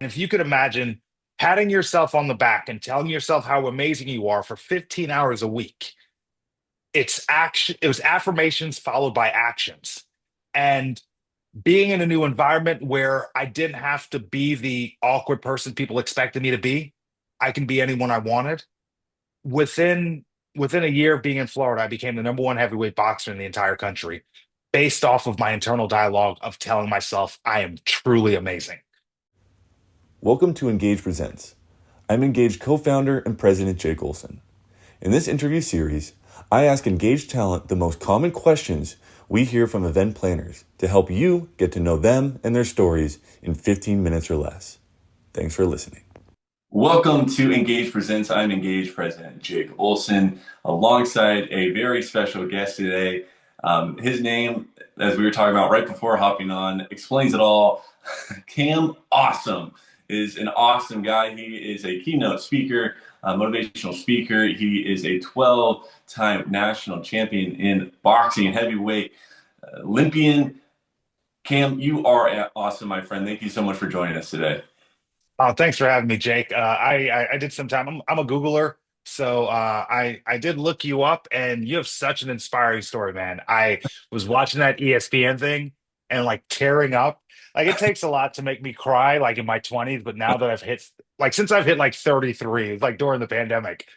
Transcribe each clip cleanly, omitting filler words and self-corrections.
If you could imagine patting yourself on the back and telling yourself how amazing you are for 15 hours a week, it was affirmations followed by actions. And being in a new environment where I didn't have to be the awkward person people expected me to be, I can be anyone I wanted. Within within a year of being in Florida, I became the number one heavyweight boxer in the entire country based off of my internal dialogue of telling myself I am truly amazing. Welcome to Engage Presents. I'm Engage co-founder and president Jake Olson. In this interview series, I ask Engage talent the most common questions we hear from event planners to help you get to know them and their stories in 15 minutes or less. Thanks for listening. Welcome to Engage Presents. I'm Engage President Jake Olson, alongside a very special guest today. His name, as we were talking about right before hopping on, explains it all. Cam Awesome is an awesome guy. He is a keynote speaker, a motivational speaker. He is a 12-time national champion in boxing, heavyweight, Olympian. Cam, you are awesome, my friend. Thank you so much for joining us today. Oh, thanks for having me, Jake. I did some time. I'm a Googler, so I did look you up, and you have such an inspiring story, man. I was watching that ESPN thing and like tearing up. Like it takes a lot to make me cry, like in my 20s, but now that since I've hit like 33, like during the pandemic,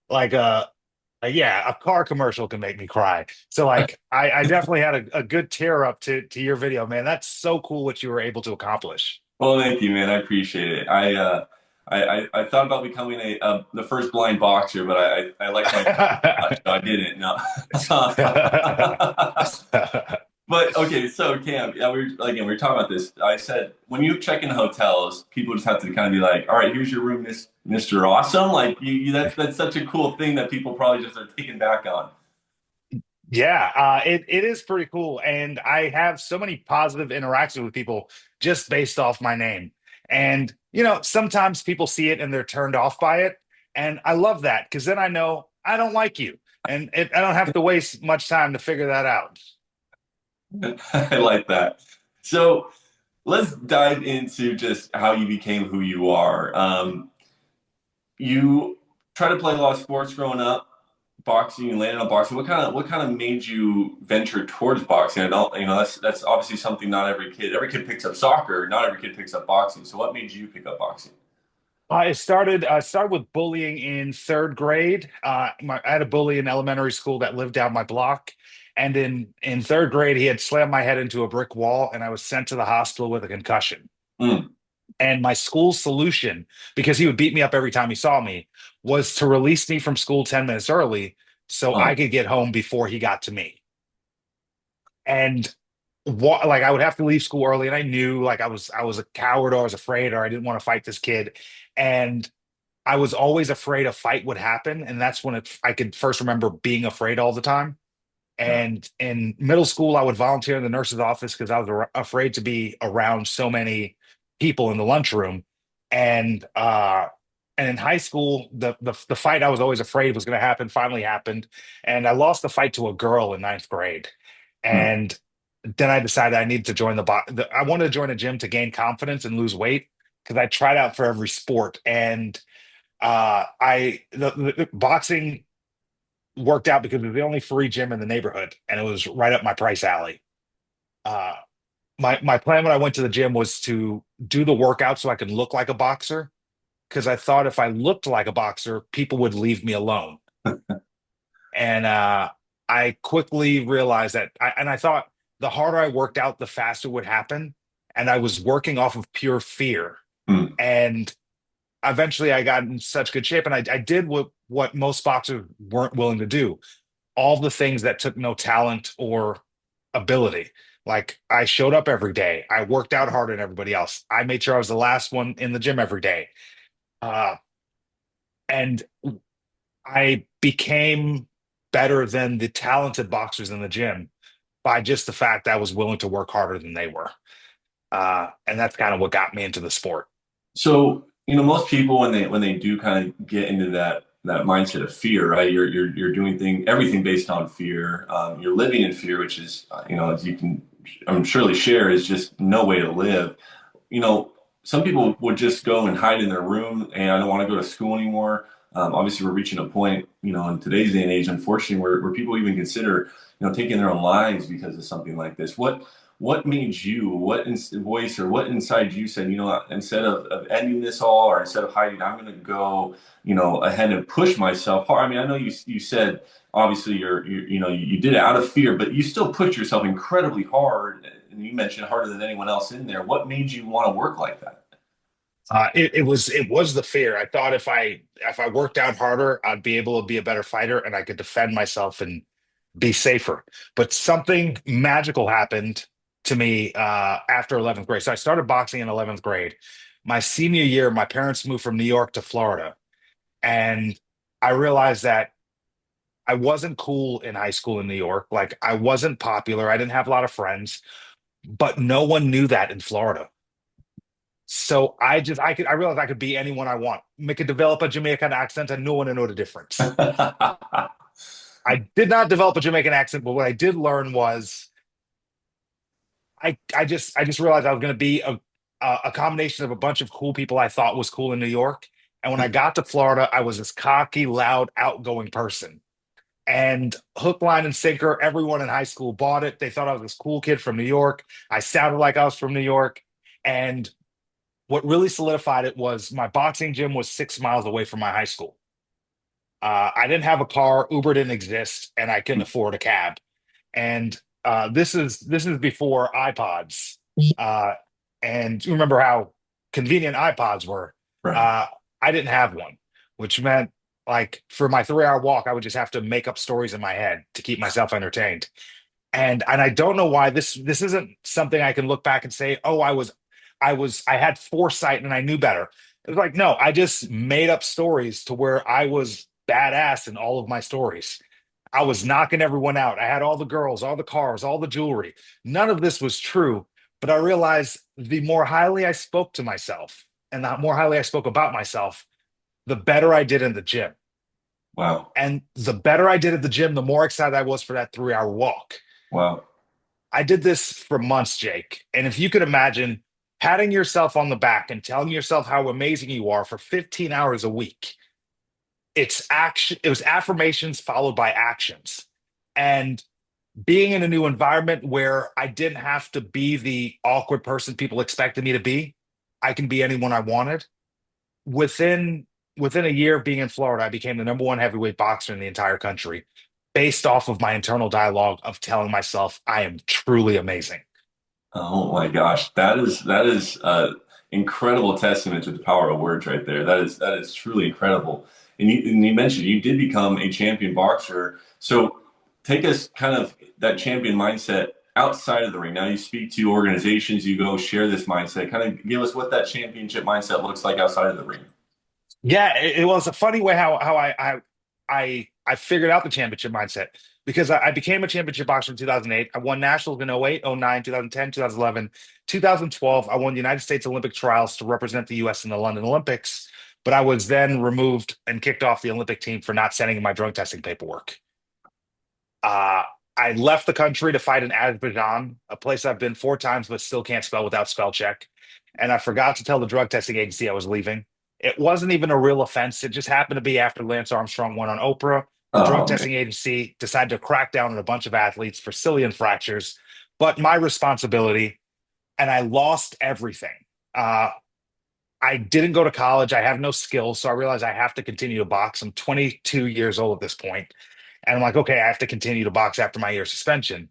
like yeah, a car commercial can make me cry. So like I definitely had a good tear up to your video, man. That's so cool what you were able to accomplish. Well, thank you, man. I appreciate it. I thought about becoming the first blind boxer, but I like my so I didn't. No. But okay, so Cam, yeah, we were talking about this. I said when you check in hotels, people just have to kind of be like, "All right, here's your room, Mr. Awesome." Like that's such a cool thing that people probably just are taken back on. Yeah, it is pretty cool, and I have so many positive interactions with people just based off my name. And sometimes people see it and they're turned off by it, and I love that because then I know I don't like you, and I don't have to waste much time to figure that out. I like that. So let's dive into just how you became who you are. You tried to play a lot of sports growing up, boxing, you landed on boxing. What kind of made you venture towards boxing? I don't, that's obviously something not every kid picks up soccer, not every kid picks up boxing. So what made you pick up boxing? I started with bullying in third grade. I had a bully in elementary school that lived down my block, and in third grade, he had slammed my head into a brick wall, and I was sent to the hospital with a concussion. Mm. And my school's solution, because he would beat me up every time he saw me, was to release me from school 10 minutes early so I Oh, could get home before he got to me. And like I would have to leave school early, and I knew like I was a coward or I was afraid or I didn't want to fight this kid. And I was always afraid a fight would happen, and that's when I could first remember being afraid all the time. yeah. And in middle school, I would volunteer in the nurse's office because I was afraid to be around so many people in the lunchroom. And and in high school, the fight I was always afraid was going to happen finally happened, and I lost the fight to a girl in ninth grade. Mm. And then I decided I needed to I wanted to join a gym to gain confidence and lose weight because I tried out for every sport. And the boxing worked out because it was the only free gym in the neighborhood, and it was right up my price alley. Uh, my plan when I went to the gym was to do the workout so I could look like a boxer, because I thought if I looked like a boxer, people would leave me alone. And I quickly realized and I thought the harder I worked out, the faster it would happen. And I was working off of pure fear. Mm. And eventually I got in such good shape, and I did what most boxers weren't willing to do, all the things that took no talent or ability. Like I showed up every day. I worked out harder than everybody else. I made sure I was the last one in the gym every day. Uh, and I became better than the talented boxers in the gym by just the fact that I was willing to work harder than they were. And that's kind of what got me into the sport. So, most people when they do kind of get into that mindset of fear, right? You're doing everything based on fear. You're living in fear, which is, as you can, I'm surely share, is just no way to live. You know, some people would just go and hide in their room and I don't want to go to school anymore. Obviously, we're reaching a point, in today's day and age, unfortunately, where people even consider, taking their own lives because of something like this. What made you, voice or what inside you said, instead of ending this all or instead of hiding, I'm going to go, ahead and push myself hard. I mean, I know you said obviously you did it out of fear, but you still pushed yourself incredibly hard. And you mentioned harder than anyone else in there. What made you want to work like that? It was the fear. I thought if I worked out harder, I'd be able to be a better fighter and I could defend myself and be safer. But something magical happened to me after 11th grade. So I started boxing in 11th grade. My senior year, my parents moved from New York to Florida, and I realized that I wasn't cool in high school in New York. Like I wasn't popular. I didn't have a lot of friends, but no one knew that in Florida. So I realized I could be anyone I want. I could develop a Jamaican accent and no one would know the difference. I did not develop a Jamaican accent, but what I did learn was I just realized I was going to be a combination of a bunch of cool people I thought was cool in New York. And when I got to Florida, I was this cocky, loud, outgoing person. And hook, line, and sinker, everyone in high school bought it. They thought I was this cool kid from New York. I sounded like I was from New York. And what really solidified it was my boxing gym was 6 miles away from my high school. I didn't have a car, Uber didn't exist, and I couldn't afford a cab. And this is before iPods. Uh, and you remember how convenient iPods were. Right. Uh, I didn't have one, which meant like for my 3 hour walk, I would just have to make up stories in my head to keep myself entertained. And I don't know why this isn't something I can look back and say, oh, I had foresight and I knew better. It was like, no, I just made up stories to where I was badass in all of my stories. I was knocking everyone out. I had all the girls, all the cars, all the jewelry. None of this was true, but I realized the more highly I spoke to myself and the more highly I spoke about myself, the better I did in the gym. Wow. And the better I did at the gym, the more excited I was for that 3 hour walk. Wow. I did this for months, Jake. And if you could imagine patting yourself on the back and telling yourself how amazing you are for 15 hours a week, it was affirmations followed by actions. And being in a new environment where I didn't have to be the awkward person people expected me to be, I can be anyone I wanted. Within within a year of being in Florida, I became the number one heavyweight boxer in the entire country based off of my internal dialogue of telling myself I am truly amazing. Oh my gosh, that is incredible testament to the power of words right there. That is truly incredible. And you mentioned you did become a champion boxer. So take us kind of that champion mindset outside of the ring. Now you speak to organizations, you go share this mindset. Kind of give us what that championship mindset looks like outside of the ring. Yeah, it was a funny way how I figured out the championship mindset because I became a championship boxer in 2008. I won nationals in 08, 09, 2010, 2011, 2012. I won the United States Olympic trials to represent the US in the London Olympics, but I was then removed and kicked off the Olympic team for not sending in my drug testing paperwork. Uh, I left the country to fight in Azerbaijan, a place I've been 4 times but still can't spell without spell check. And I forgot to tell the drug testing agency I was leaving. It wasn't even a real offense. It just happened to be after Lance Armstrong went on Oprah. The drug Oh man. testing agency decided to crack down on a bunch of athletes for cilia fractures, but my responsibility, and I lost everything. Uh, I didn't go to college. I have no skills, so I realized I have to continue to box. I'm 22 years old at this point, and I'm like, okay, I have to continue to box after my year suspension.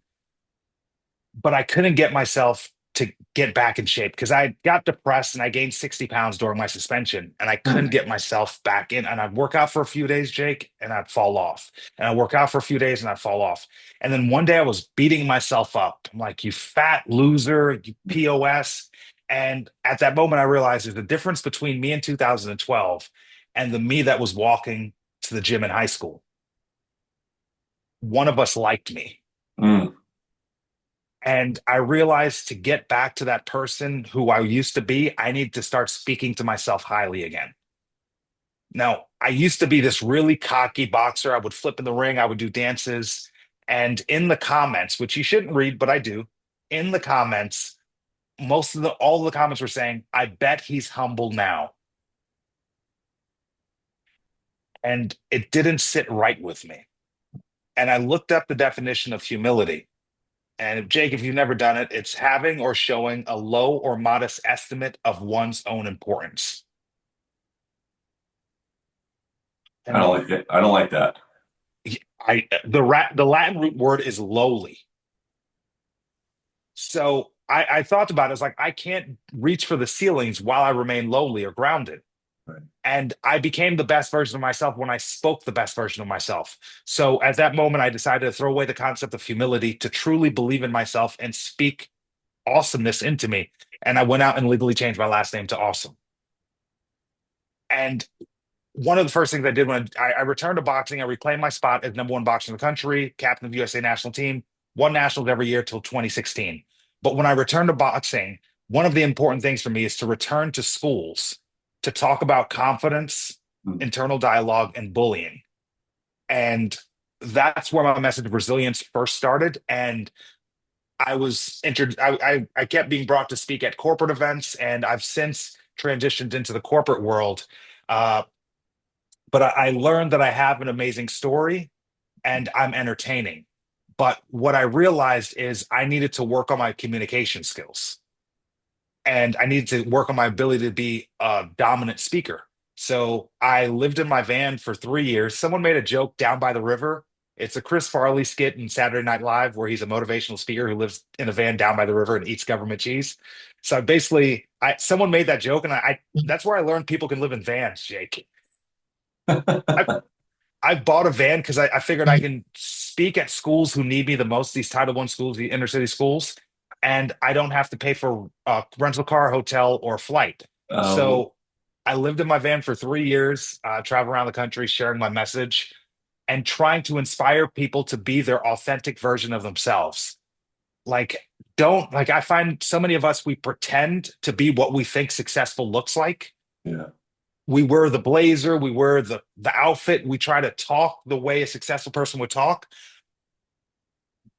But I couldn't get myself to get back in shape because I got depressed and I gained 60 pounds during my suspension and I couldn't Hmm. get myself back in. And I'd work out for a few days, Jake, and I'd fall off. And I'd work out for a few days and I'd fall off. And then one day I was beating myself up. I'm like, you fat loser, you POS. And at that moment, I realized there's a difference between me in 2012 and the me that was walking to the gym in high school. One of us liked me. Mm. And I realized to get back to that person who I used to be, I need to start speaking to myself highly again. Now, I used to be this really cocky boxer. I would flip in the ring, I would do dances. And in the comments, which you shouldn't read, but I do, in the comments, all of the comments were saying, I bet he's humble now. And it didn't sit right with me. And I looked up the definition of humility. And Jake, if you've never done it, it's having or showing a low or modest estimate of one's own importance. I And don't like it. I don't like that. the Latin root word is lowly. So I thought about it. It's like I can't reach for the ceilings while I remain lowly or grounded. Right. And I became the best version of myself when I spoke the best version of myself. So at that moment, I decided to throw away the concept of humility to truly believe in myself and speak awesomeness into me. And I went out and legally changed my last name to Awesome. And one of the first things I did when I returned to boxing, I reclaimed my spot as number one boxer in the country, captain of the USA national team, won nationals every year till 2016. But when I returned to boxing, one of the important things for me is to return to schools to talk about confidence, Mm. internal dialogue, and bullying. And that's where my message of resilience first started. And I kept being brought to speak at corporate events, and I've since transitioned into the corporate world. Uh, but I learned that I have an amazing story and I'm entertaining. But what I realized is I needed to work on my communication skills and I needed to work on my ability to be a dominant speaker. So I lived in my van for 3 years. Someone made a joke down by the river. It's a Chris Farley skit in Saturday Night Live where he's a motivational speaker who lives in a van down by the river and eats government cheese. So basically, I someone made that joke, and I that's where I learned people can live in vans, Jake. I I bought a van because I figured I can speak at schools who need me the most, these Title One schools, the inner city schools, and I don't have to pay for a rental car, hotel, or flight. Um, So I lived in my van for 3 years, travel around the country, sharing my message and trying to inspire people to be their authentic version of themselves. Like, don't like I find so many of us we pretend to be what we think successful looks like. yeah, We wear the blazer, we wear the outfit, we try to talk the way a successful person would talk,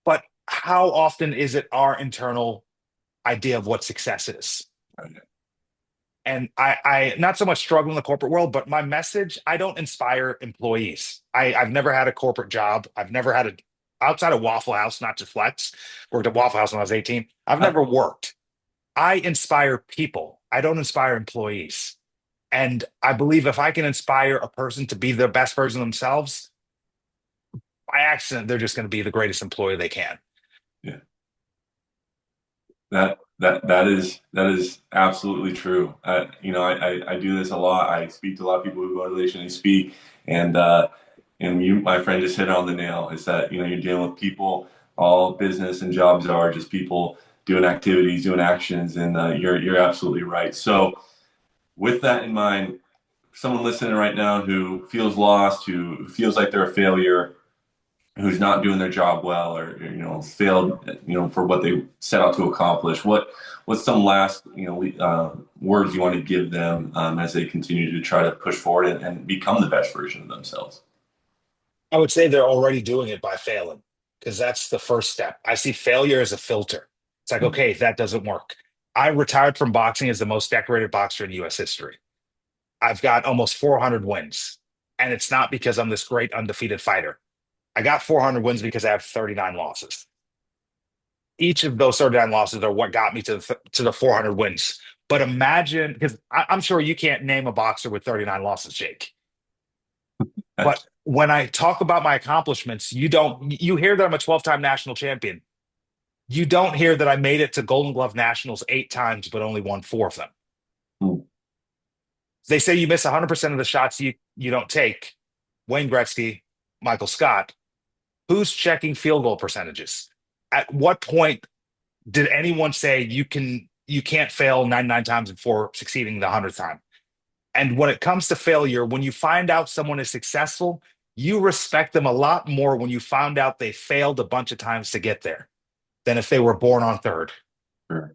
but how often is it our internal idea of what success is? right. And I not so much struggle in the corporate world, but my message, I don't inspire employees. I've never had a corporate job. I've never had a outside of Waffle House, not to flex, worked at Waffle House when I was 18. I've never worked. I inspire people. I don't inspire employees. And I believe if I can inspire a person to be their best version of themselves, by accident, they're just going to be the greatest employee they can. Yeah. That is absolutely true. I do this a lot. I speak to a lot of people who motivationally speak, and my friend, just hit it on the nail. Is that you're dealing with people. All business and jobs are just people doing activities, doing actions, and you're absolutely right. So, with that in mind, someone listening right now who feels lost, who feels like they're a failure, who's not doing their job well, or failed for what they set out to accomplish, what's some last words you want to give them as they continue to try to push forward and become the best version of themselves? I would say they're already doing it by failing because that's the first step. I see failure as a filter. It's like, Mm. okay, that doesn't work. I retired from boxing as the most decorated boxer in US history. I've got almost 400 wins. And it's not because I'm this great undefeated fighter. I got 400 wins because I have 39 losses. Each of those 39 losses are what got me to the 400 wins. But imagine, because I'm sure you can't name a boxer with 39 losses, Jake. But That's when I talk about my accomplishments, you hear that I'm a 12-time national champion. You don't hear that I made it to Golden Glove Nationals 8 times, but only won four of them. mm, They say you miss 100% of the shots you don't take. Wayne Gretzky, Michael Scott, who's checking field goal percentages? At what point did anyone say you can't fail 99 times before succeeding the 100th time? And when it comes to failure, when you find out someone is successful, you respect them a lot more when you found out they failed a bunch of times to get there than if they were born on third. sure.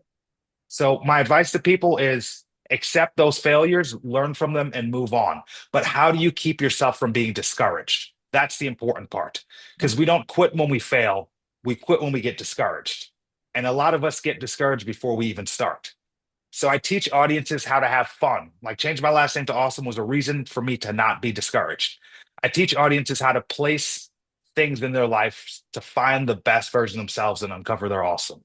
So my advice to people is accept those failures, learn from them, and move on. But how do you keep yourself from being discouraged? That's the important part because we don't quit when we fail. We quit when we get discouraged. And a lot of us get discouraged before we even start. So I teach audiences how to have fun. Like change my last name to awesome was a reason for me to not be discouraged. I teach audiences how to place things in their life to find the best version of themselves and uncover their awesome.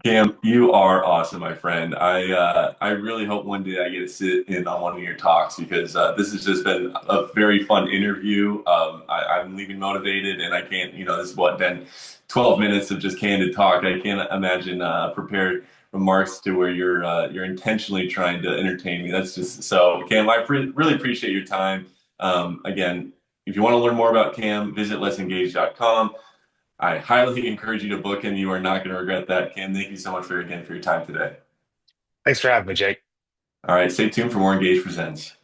Cam, you are awesome, my friend. I really hope one day I get to sit in on one of your talks because this has just been a very fun interview. I'm leaving motivated, and I can't, this is what then 12 minutes of just candid talk. I can't imagine prepared remarks to where you're intentionally trying to entertain me. That's just so, Cam. Really appreciate your time. Again, if you want to learn more about Cam, visit letsengage.com. I highly encourage you to book him. You are not going to regret that. Cam, thank you so much for your time today. Thanks for having me, Jake. All right, stay tuned for more Engage Presents.